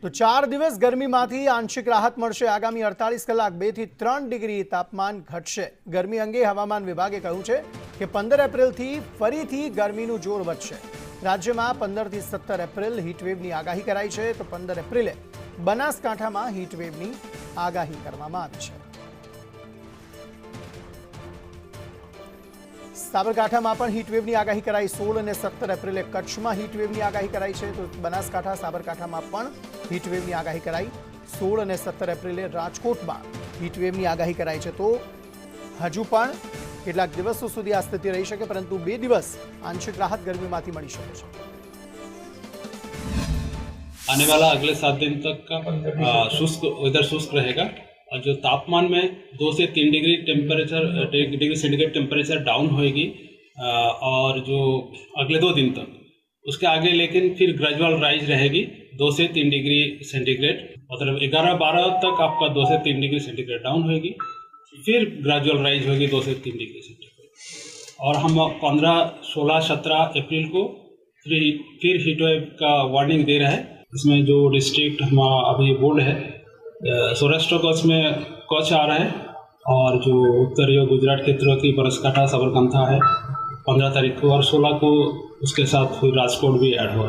તો 4 દિવસ ગરમીમાંથી આંશિક રાહત મળશે। આગામી 48 કલાક 2 થી 3 ડિગ્રી તાપમાન ઘટશે। ગરમી અંગે હવામાન વિભાગે કહ્યું છે કે 15 એપ્રિલથી ફરીથી ગરમીનું જોર વધશે। રાજ્યમાં 15 થી 17 એપ્રિલ હીટવેવની આગાહી કરાઈ છે, તો 15 એપ્રિલે બનાસકાંઠામાં હીટવેવની આગાહી કરવામાં આવી છે। સાબરકાંઠામાં પણ હીટવેવની આગાહી કરાઈ। 16 અને 17 એપ્રિલે કચ્છમાં હીટવેવની આગાહી કરાઈ છે, તો બનાસકાંઠા સાબરકાંઠામાં પણ હીટવેવની આગાહી કરાઈ। 16 અને 17 એપ્રિલે રાજકોટમાં હીટવેવની આગાહી કરાઈ છે। તો હજુ પણ કેટલાક દિવસો સુધી આ સ્થિતિ રહી શકે, પરંતુ 2 દિવસ આંશિક રાહત ગરમીમાંથી મળી શકે છે। आने वाला अगले 7 दिन तक का शुष्क वेदर शुष्क रहेगा और जो तापमान में 2 से 3 degree degree centigrade temperature down होएगी और जो अगले 2 दिन तक उसके आगे लेकिन फिर ग्रेजुअल राइज रहेगी 2 से 3 डिग्री सेंटीग्रेड, मतलब 11-12 तक आपका 2 से 3 डिग्री सेंटीग्रेड डाउन होएगी, फिर ग्रेजुअल राइज होगी 2 से 3 डिग्री सेंटीग्रेड। और हम 15, 16, 17 अप्रैल को फिर हीटवेव का वार्निंग दे रहे हैं। इसमें जो डिस्ट्रिक्ट हमारा अभी बोर्ड है सौराष्ट्र कच्छ में कच्छ आ रहा है और जो उत्तरीय गुजरात क्षेत्र की बनासकांठा साबरकांठा है 15 तारीख को, और 16 को उसके साथ फिर राजकोट भी ऐड हो।